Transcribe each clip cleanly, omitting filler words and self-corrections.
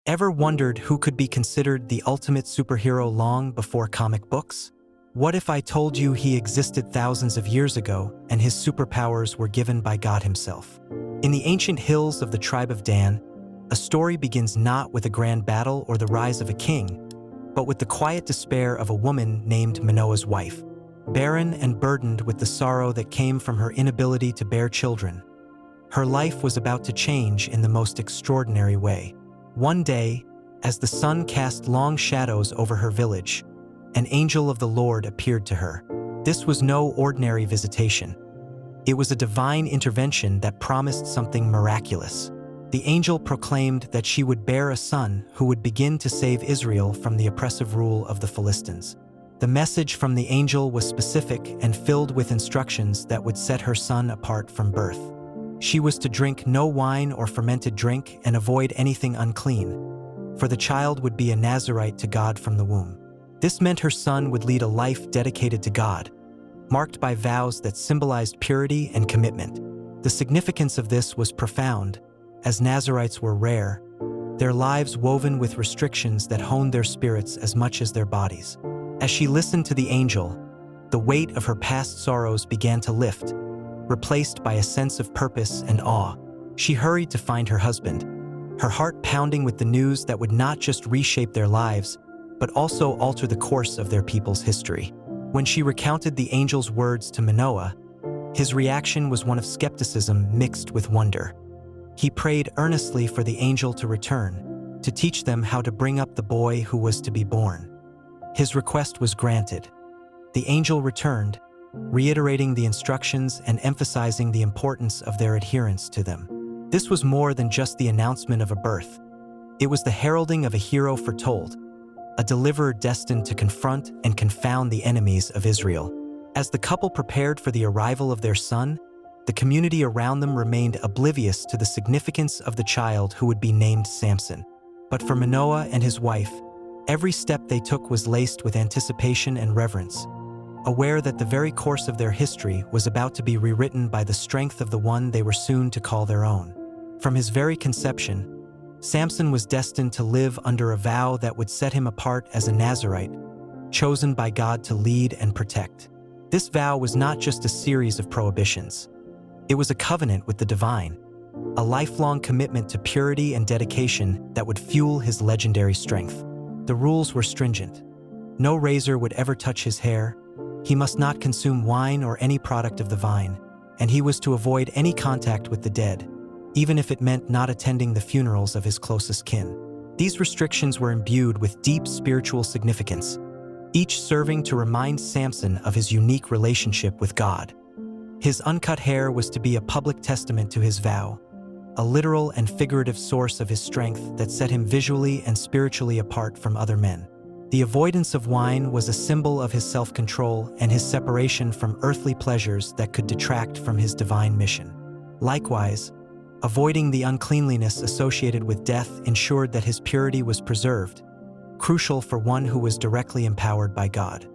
Ever wondered who could be considered the ultimate superhero long before comic books? What if I told you he existed thousands of years ago and his superpowers were given by God himself? In the ancient hills of the tribe of Dan, a story begins not with a grand battle or the rise of a king, but with the quiet despair of a woman named Manoah's wife. Barren and burdened with the sorrow that came from her inability to bear children, her life was about to change in the most extraordinary way. One day, as the sun cast long shadows over her village, an angel of the Lord appeared to her. This was no ordinary visitation. It was a divine intervention that promised something miraculous. The angel proclaimed that she would bear a son who would begin to save Israel from the oppressive rule of the Philistines. The message from the angel was specific and filled with instructions that would set her son apart from birth. She was to drink no wine or fermented drink and avoid anything unclean, for the child would be a Nazirite to God from the womb. This meant her son would lead a life dedicated to God, marked by vows that symbolized purity and commitment. The significance of this was profound, as Nazirites were rare, their lives woven with restrictions that honed their spirits as much as their bodies. As she listened to the angel, the weight of her past sorrows began to lift, replaced by a sense of purpose and awe. She hurried to find her husband, her heart pounding with the news that would not just reshape their lives, but also alter the course of their people's history. When she recounted the angel's words to Manoah, his reaction was one of skepticism mixed with wonder. He prayed earnestly for the angel to return, to teach them how to bring up the boy who was to be born. His request was granted. The angel returned, reiterating the instructions and emphasizing the importance of their adherence to them. This was more than just the announcement of a birth. It was the heralding of a hero foretold, a deliverer destined to confront and confound the enemies of Israel. As the couple prepared for the arrival of their son, the community around them remained oblivious to the significance of the child who would be named Samson. But for Manoah and his wife, every step they took was laced with anticipation and reverence, aware that the very course of their history was about to be rewritten by the strength of the one they were soon to call their own. From his very conception, Samson was destined to live under a vow that would set him apart as a Nazirite, chosen by God to lead and protect. This vow was not just a series of prohibitions. It was a covenant with the divine, a lifelong commitment to purity and dedication that would fuel his legendary strength. The rules were stringent. No razor would ever touch his hair. He must not consume wine or any product of the vine, and he was to avoid any contact with the dead, even if it meant not attending the funerals of his closest kin. These restrictions were imbued with deep spiritual significance, each serving to remind Samson of his unique relationship with God. His uncut hair was to be a public testament to his vow, a literal and figurative source of his strength that set him visually and spiritually apart from other men. The avoidance of wine was a symbol of his self-control and his separation from earthly pleasures that could detract from his divine mission. Likewise, avoiding the uncleanliness associated with death ensured that his purity was preserved, crucial for one who was directly empowered by God.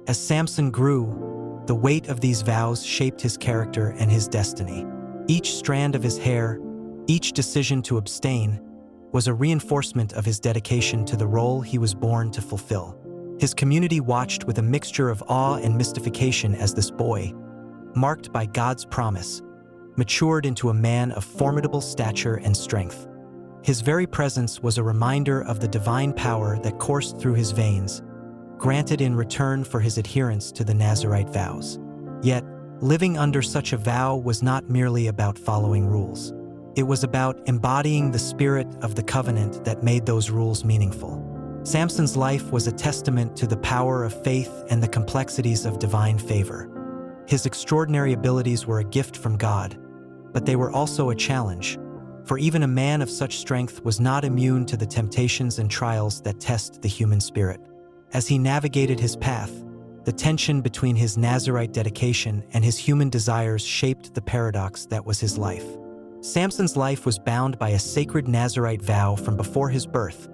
As Samson grew, the weight of these vows shaped his character and his destiny. Each strand of his hair, each decision to abstain, was a reinforcement of his dedication to the role he was born to fulfill. His community watched with a mixture of awe and mystification as this boy, marked by God's promise, matured into a man of formidable stature and strength. His very presence was a reminder of the divine power that coursed through his veins, granted in return for his adherence to the Nazirite vows. Yet, living under such a vow was not merely about following rules. It was about embodying the spirit of the covenant that made those rules meaningful. Samson's life was a testament to the power of faith and the complexities of divine favor. His extraordinary abilities were a gift from God, but they were also a challenge, for even a man of such strength was not immune to the temptations and trials that test the human spirit. As he navigated his path, the tension between his Nazirite dedication and his human desires shaped the paradox that was his life. Samson's life was bound by a sacred Nazirite vow from before his birth,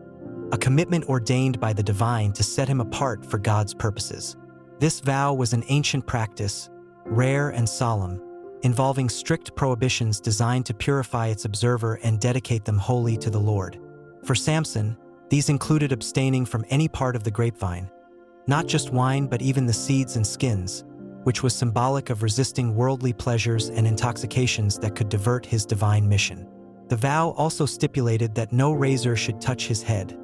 a commitment ordained by the divine to set him apart for God's purposes. This vow was an ancient practice, rare and solemn, involving strict prohibitions designed to purify its observer and dedicate them wholly to the Lord. For Samson, these included abstaining from any part of the grapevine, not just wine but even the seeds and skins, which was symbolic of resisting worldly pleasures and intoxications that could divert his divine mission. The vow also stipulated that no razor should touch his head,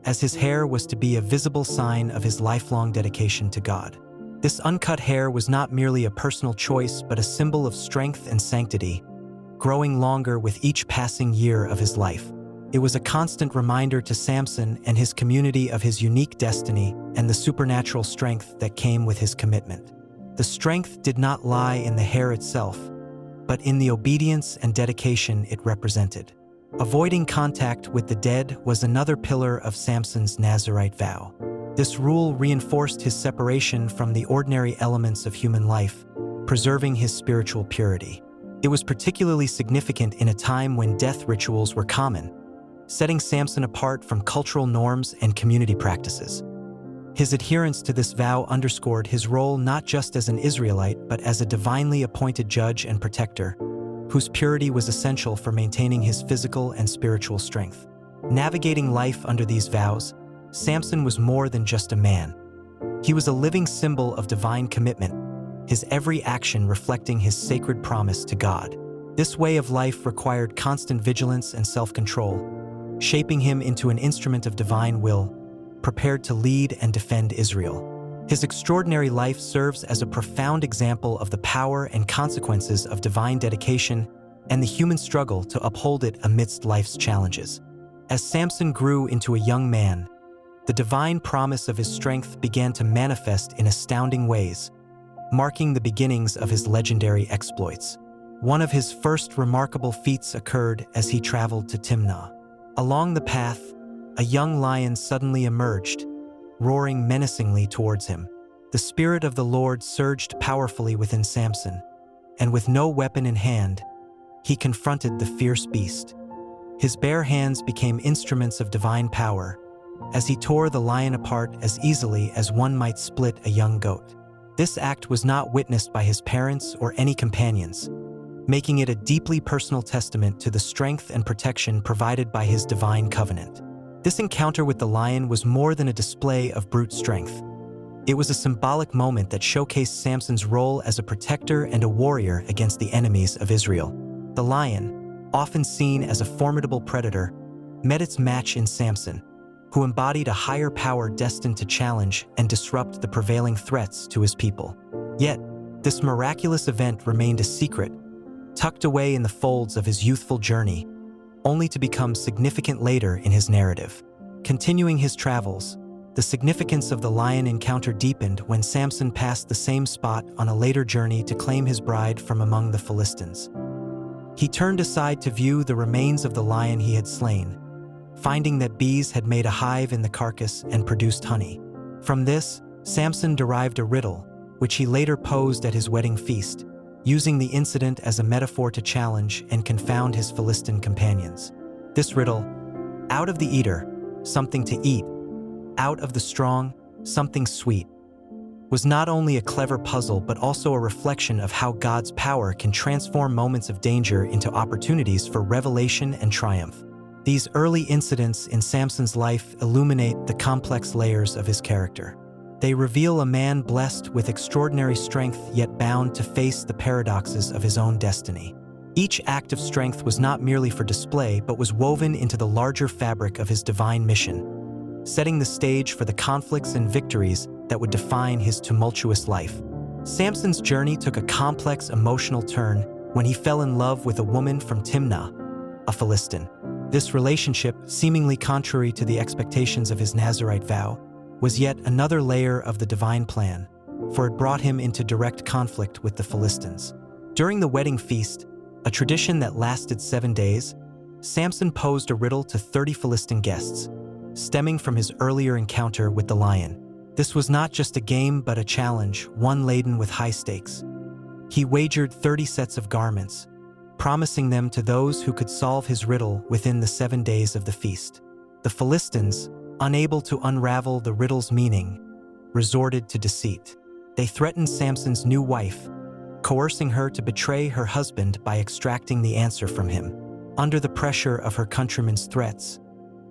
as his hair was to be a visible sign of his lifelong dedication to God. This uncut hair was not merely a personal choice but a symbol of strength and sanctity, growing longer with each passing year of his life. It was a constant reminder to Samson and his community of his unique destiny and the supernatural strength that came with his commitment. The strength did not lie in the hair itself, but in the obedience and dedication it represented. Avoiding contact with the dead was another pillar of Samson's Nazirite vow. This rule reinforced his separation from the ordinary elements of human life, preserving his spiritual purity. It was particularly significant in a time when death rituals were common, setting Samson apart from cultural norms and community practices. His adherence to this vow underscored his role not just as an Israelite but as a divinely appointed judge and protector, whose purity was essential for maintaining his physical and spiritual strength. Navigating life under these vows, Samson was more than just a man. He was a living symbol of divine commitment, his every action reflecting his sacred promise to God. This way of life required constant vigilance and self-control, shaping him into an instrument of divine will, prepared to lead and defend Israel. His extraordinary life serves as a profound example of the power and consequences of divine dedication and the human struggle to uphold it amidst life's challenges. As Samson grew into a young man, the divine promise of his strength began to manifest in astounding ways, marking the beginnings of his legendary exploits. One of his first remarkable feats occurred as he traveled to Timnah. Along the path, a young lion suddenly emerged, roaring menacingly towards him. The Spirit of the Lord surged powerfully within Samson, and with no weapon in hand, he confronted the fierce beast. His bare hands became instruments of divine power, as he tore the lion apart as easily as one might split a young goat. This act was not witnessed by his parents or any companions, making it a deeply personal testament to the strength and protection provided by his divine covenant. This encounter with the lion was more than a display of brute strength. It was a symbolic moment that showcased Samson's role as a protector and a warrior against the enemies of Israel. The lion, often seen as a formidable predator, met its match in Samson, who embodied a higher power destined to challenge and disrupt the prevailing threats to his people. Yet, this miraculous event remained a secret, tucked away in the folds of his youthful journey, only to become significant later in his narrative. Continuing his travels, the significance of the lion encounter deepened when Samson passed the same spot on a later journey to claim his bride from among the Philistines. He turned aside to view the remains of the lion he had slain, finding that bees had made a hive in the carcass and produced honey. From this, Samson derived a riddle, which he later posed at his wedding feast, using the incident as a metaphor to challenge and confound his Philistine companions. This riddle, out of the eater, something to eat, out of the strong, something sweet, was not only a clever puzzle but also a reflection of how God's power can transform moments of danger into opportunities for revelation and triumph. These early incidents in Samson's life illuminate the complex layers of his character. They reveal a man blessed with extraordinary strength yet bound to face the paradoxes of his own destiny. Each act of strength was not merely for display but was woven into the larger fabric of his divine mission, setting the stage for the conflicts and victories that would define his tumultuous life. Samson's journey took a complex emotional turn when he fell in love with a woman from Timnah, a Philistine. This relationship, seemingly contrary to the expectations of his Nazirite vow, was yet another layer of the divine plan, for it brought him into direct conflict with the Philistines. During the wedding feast, a tradition that lasted 7 days, Samson posed a riddle to 30 Philistine guests, stemming from his earlier encounter with the lion. This was not just a game but a challenge, one laden with high stakes. He wagered 30 sets of garments, promising them to those who could solve his riddle within the 7 days of the feast. The Philistines, unable to unravel the riddle's meaning, resorted to deceit. They threatened Samson's new wife, coercing her to betray her husband by extracting the answer from him. Under the pressure of her countrymen's threats,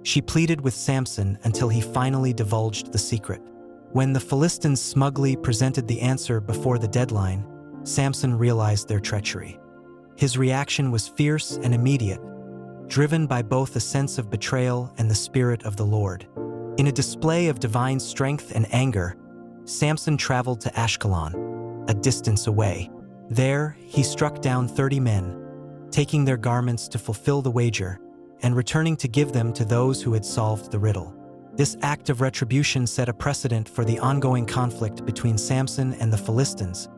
She pleaded with Samson until he finally divulged the secret. When the Philistines smugly presented the answer before the deadline, Samson realized their treachery. His reaction was fierce and immediate, driven by both a sense of betrayal and the spirit of the Lord. In a display of divine strength and anger, Samson traveled to Ashkelon, a distance away. There, he struck down 30 men, taking their garments to fulfill the wager, and returning to give them to those who had solved the riddle. This act of retribution set a precedent for the ongoing conflict between Samson and the Philistines,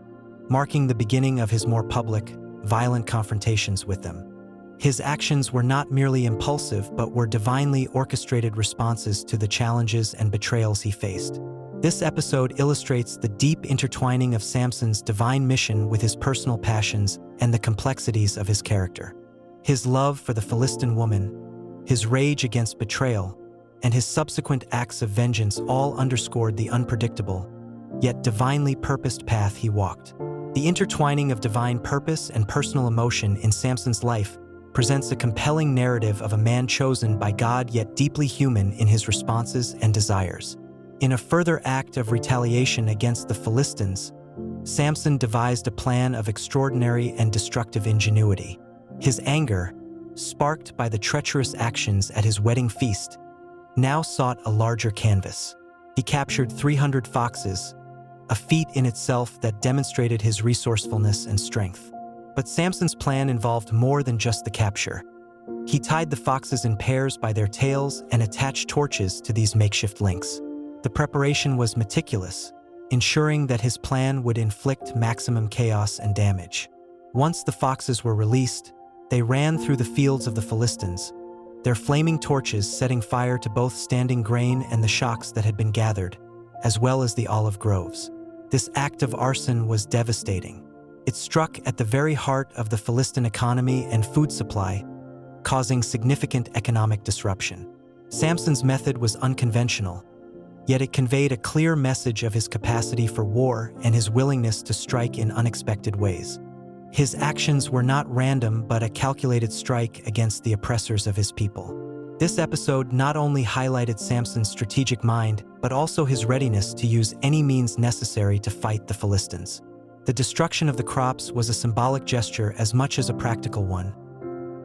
marking the beginning of his more public, violent confrontations with them. His actions were not merely impulsive but were divinely orchestrated responses to the challenges and betrayals he faced. This episode illustrates the deep intertwining of Samson's divine mission with his personal passions and the complexities of his character. His love for the Philistine woman, his rage against betrayal, and his subsequent acts of vengeance all underscored the unpredictable, yet divinely purposed path he walked. The intertwining of divine purpose and personal emotion in Samson's life presents a compelling narrative of a man chosen by God yet deeply human in his responses and desires. In a further act of retaliation against the Philistines, Samson devised a plan of extraordinary and destructive ingenuity. His anger, sparked by the treacherous actions at his wedding feast, now sought a larger canvas. He captured 300 foxes, a feat in itself that demonstrated his resourcefulness and strength. But Samson's plan involved more than just the capture. He tied the foxes in pairs by their tails and attached torches to these makeshift links. The preparation was meticulous, ensuring that his plan would inflict maximum chaos and damage. Once the foxes were released, they ran through the fields of the Philistines, their flaming torches setting fire to both standing grain and the shocks that had been gathered, as well as the olive groves. This act of arson was devastating. It struck at the very heart of the Philistine economy and food supply, causing significant economic disruption. Samson's method was unconventional, yet it conveyed a clear message of his capacity for war and his willingness to strike in unexpected ways. His actions were not random but a calculated strike against the oppressors of his people. This episode not only highlighted Samson's strategic mind, but also his readiness to use any means necessary to fight the Philistines. The destruction of the crops was a symbolic gesture as much as a practical one,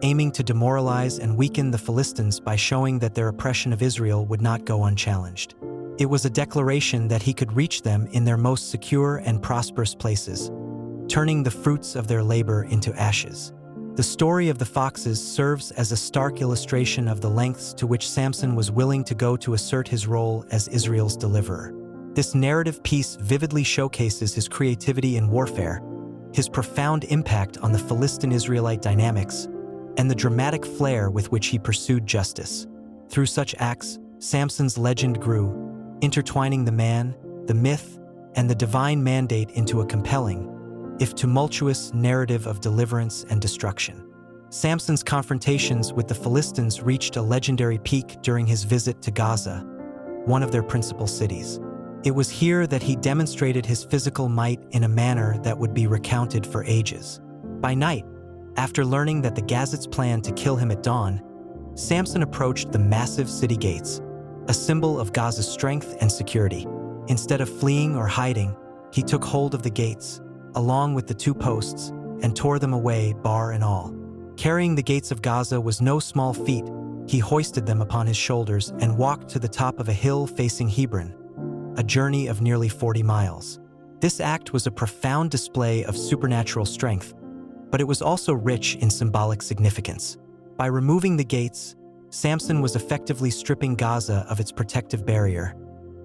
aiming to demoralize and weaken the Philistines by showing that their oppression of Israel would not go unchallenged. It was a declaration that he could reach them in their most secure and prosperous places, turning the fruits of their labor into ashes. The story of the foxes serves as a stark illustration of the lengths to which Samson was willing to go to assert his role as Israel's deliverer. This narrative piece vividly showcases his creativity in warfare, his profound impact on the Philistine-Israelite dynamics, and the dramatic flair with which he pursued justice. Through such acts, Samson's legend grew, intertwining the man, the myth, and the divine mandate into a compelling, if tumultuous, narrative of deliverance and destruction. Samson's confrontations with the Philistines reached a legendary peak during his visit to Gaza, one of their principal cities. It was here that he demonstrated his physical might in a manner that would be recounted for ages. By night, after learning that the Gazites planned to kill him at dawn, Samson approached the massive city gates, a symbol of Gaza's strength and security. Instead of fleeing or hiding, he took hold of the gates, along with the 2 posts, and tore them away, bar and all. Carrying the gates of Gaza was no small feat. He hoisted them upon his shoulders and walked to the top of a hill facing Hebron, a journey of nearly 40 miles. This act was a profound display of supernatural strength, but it was also rich in symbolic significance. By removing the gates, Samson was effectively stripping Gaza of its protective barrier,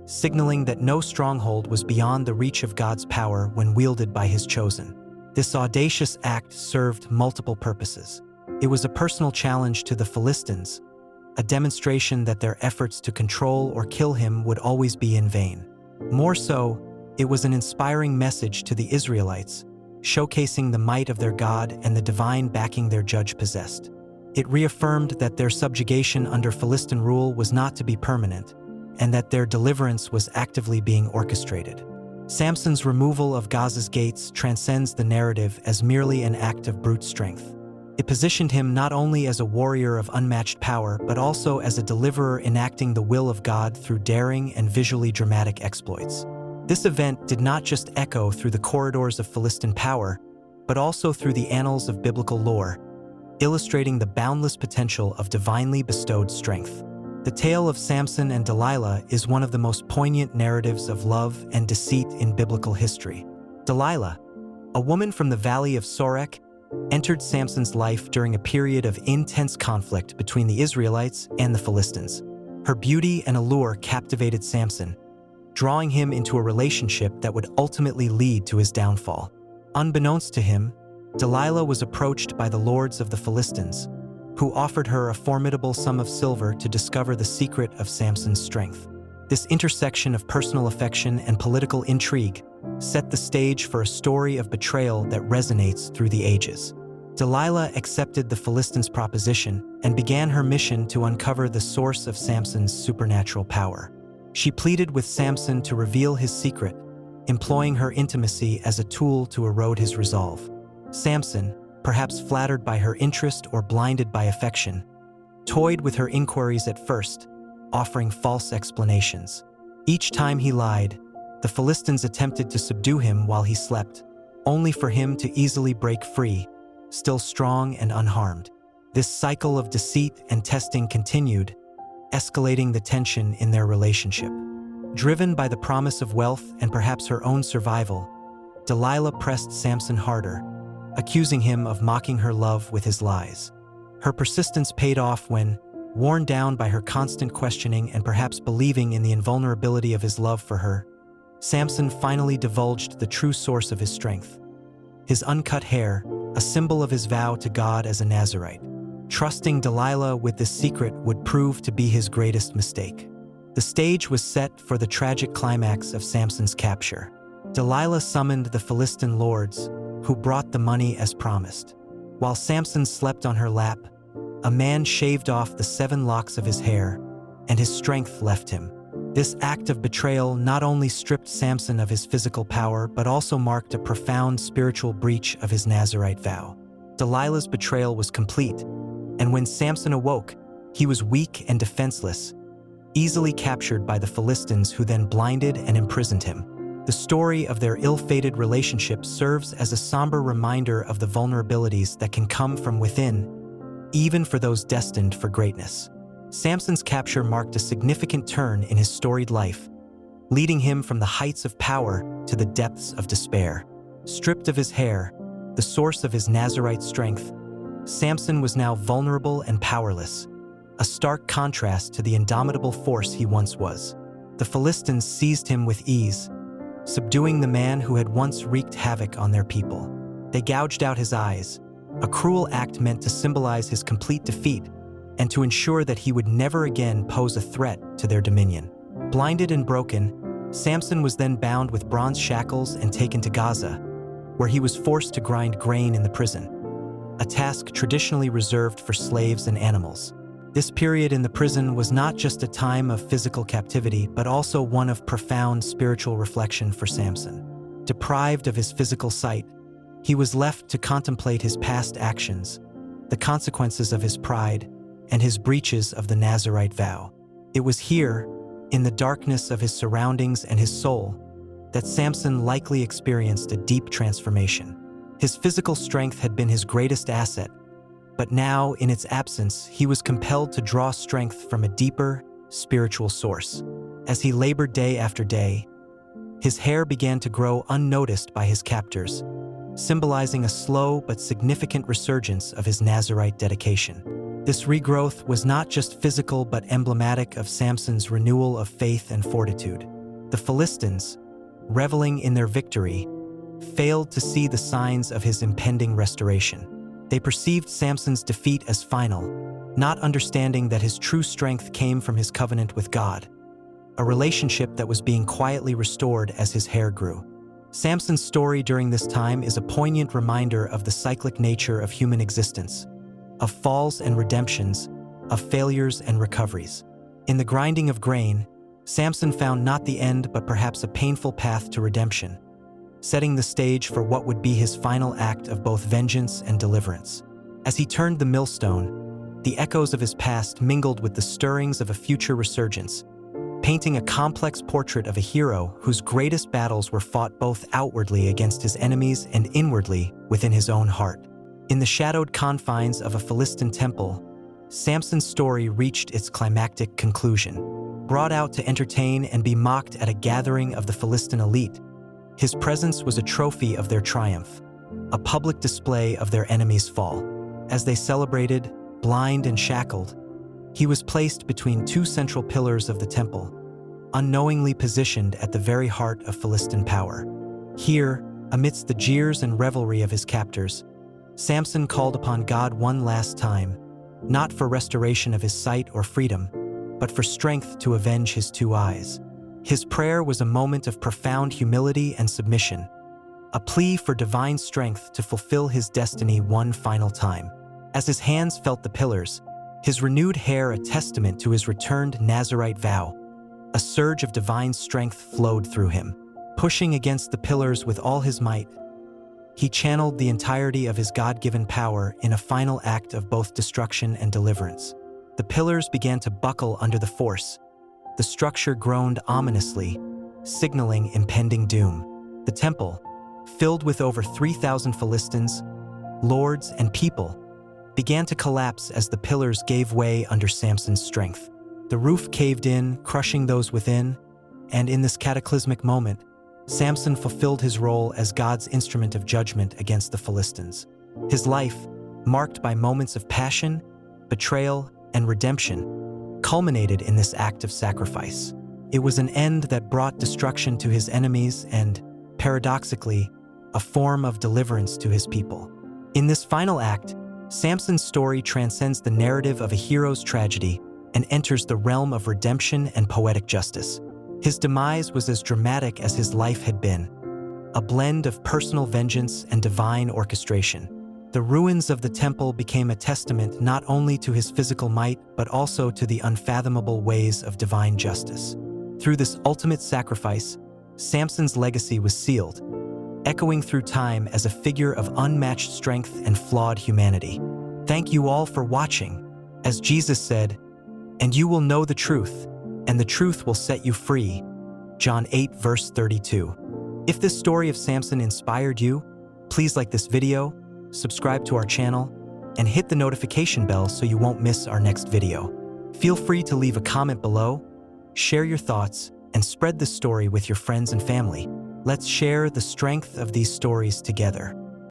signaling that no stronghold was beyond the reach of God's power when wielded by his chosen. This audacious act served multiple purposes. It was a personal challenge to the Philistines, a demonstration that their efforts to control or kill him would always be in vain. More so, it was an inspiring message to the Israelites, showcasing the might of their God and the divine backing their judge possessed. It reaffirmed that their subjugation under Philistine rule was not to be permanent, and that their deliverance was actively being orchestrated. Samson's removal of Gaza's gates transcends the narrative as merely an act of brute strength. It positioned him not only as a warrior of unmatched power, but also as a deliverer enacting the will of God through daring and visually dramatic exploits. This event did not just echo through the corridors of Philistine power, but also through the annals of biblical lore, illustrating the boundless potential of divinely bestowed strength. The tale of Samson and Delilah is one of the most poignant narratives of love and deceit in biblical history. Delilah, a woman from the valley of Sorek, entered Samson's life during a period of intense conflict between the Israelites and the Philistines. Her beauty and allure captivated Samson, drawing him into a relationship that would ultimately lead to his downfall. Unbeknownst to him, Delilah was approached by the lords of the Philistines, who offered her a formidable sum of silver to discover the secret of Samson's strength. This intersection of personal affection and political intrigue set the stage for a story of betrayal that resonates through the ages. Delilah accepted the Philistines' proposition and began her mission to uncover the source of Samson's supernatural power. She pleaded with Samson to reveal his secret, employing her intimacy as a tool to erode his resolve. Samson, perhaps flattered by her interest or blinded by affection, toyed with her inquiries at first, offering false explanations. Each time he lied, the Philistines attempted to subdue him while he slept, only for him to easily break free, still strong and unharmed. This cycle of deceit and testing continued, escalating the tension in their relationship. Driven by the promise of wealth and perhaps her own survival, Delilah pressed Samson harder, accusing him of mocking her love with his lies. Her persistence paid off when, worn down by her constant questioning and perhaps believing in the invulnerability of his love for her, Samson finally divulged the true source of his strength. His uncut hair, a symbol of his vow to God as a Nazirite. Trusting Delilah with this secret would prove to be his greatest mistake. The stage was set for the tragic climax of Samson's capture. Delilah summoned the Philistine lords, who brought the money as promised. While Samson slept on her lap, a man shaved off the 7 locks of his hair, and his strength left him. This act of betrayal not only stripped Samson of his physical power, but also marked a profound spiritual breach of his Nazirite vow. Delilah's betrayal was complete, and when Samson awoke, he was weak and defenseless, easily captured by the Philistines, who then blinded and imprisoned him. The story of their ill-fated relationship serves as a somber reminder of the vulnerabilities that can come from within, even for those destined for greatness. Samson's capture marked a significant turn in his storied life, leading him from the heights of power to the depths of despair. Stripped of his hair, the source of his Nazirite strength, Samson was now vulnerable and powerless, a stark contrast to the indomitable force he once was. The Philistines seized him with ease, subduing the man who had once wreaked havoc on their people. They gouged out his eyes, a cruel act meant to symbolize his complete defeat and to ensure that he would never again pose a threat to their dominion. Blinded and broken, Samson was then bound with bronze shackles and taken to Gaza, where he was forced to grind grain in the prison, a task traditionally reserved for slaves and animals. This period in the prison was not just a time of physical captivity, but also one of profound spiritual reflection for Samson. Deprived of his physical sight, he was left to contemplate his past actions, the consequences of his pride, and his breaches of the Nazirite vow. It was here, in the darkness of his surroundings and his soul, that Samson likely experienced a deep transformation. His physical strength had been his greatest asset, but now, in its absence, he was compelled to draw strength from a deeper, spiritual source. As he labored day after day, his hair began to grow unnoticed by his captors, symbolizing a slow but significant resurgence of his Nazirite dedication. This regrowth was not just physical but emblematic of Samson's renewal of faith and fortitude. The Philistines, reveling in their victory, failed to see the signs of his impending restoration. They perceived Samson's defeat as final, not understanding that his true strength came from his covenant with God, a relationship that was being quietly restored as his hair grew. Samson's story during this time is a poignant reminder of the cyclic nature of human existence, of falls and redemptions, of failures and recoveries. In the grinding of grain, Samson found not the end but perhaps a painful path to redemption, setting the stage for what would be his final act of both vengeance and deliverance. As he turned the millstone, the echoes of his past mingled with the stirrings of a future resurgence, painting a complex portrait of a hero whose greatest battles were fought both outwardly against his enemies and inwardly within his own heart. In the shadowed confines of a Philistine temple, Samson's story reached its climactic conclusion. Brought out to entertain and be mocked at a gathering of the Philistine elite, his presence was a trophy of their triumph, a public display of their enemies' fall. As they celebrated, blind and shackled, he was placed between two central pillars of the temple, unknowingly positioned at the very heart of Philistine power. Here, amidst the jeers and revelry of his captors, Samson called upon God one last time, not for restoration of his sight or freedom, but for strength to avenge his two eyes. His prayer was a moment of profound humility and submission, a plea for divine strength to fulfill his destiny one final time. As his hands felt the pillars, his renewed hair a testament to his returned Nazirite vow, a surge of divine strength flowed through him. Pushing against the pillars with all his might, he channeled the entirety of his God-given power in a final act of both destruction and deliverance. The pillars began to buckle under the force. The structure groaned ominously, signaling impending doom. The temple, filled with over 3,000 Philistines, lords, and people, began to collapse as the pillars gave way under Samson's strength. The roof caved in, crushing those within, and in this cataclysmic moment, Samson fulfilled his role as God's instrument of judgment against the Philistines. His life, marked by moments of passion, betrayal, and redemption, culminated in this act of sacrifice. It was an end that brought destruction to his enemies and, paradoxically, a form of deliverance to his people. In this final act, Samson's story transcends the narrative of a hero's tragedy and enters the realm of redemption and poetic justice. His demise was as dramatic as his life had been, a blend of personal vengeance and divine orchestration. The ruins of the temple became a testament not only to his physical might, but also to the unfathomable ways of divine justice. Through this ultimate sacrifice, Samson's legacy was sealed, echoing through time as a figure of unmatched strength and flawed humanity. Thank you all for watching. As Jesus said, "And you will know the truth, and the truth will set you free." John 8, verse 32. If this story of Samson inspired you, please like this video, subscribe to our channel, and hit the notification bell so you won't miss our next video. Feel free to leave a comment below, share your thoughts, and spread this story with your friends and family. Let's share the strength of these stories together.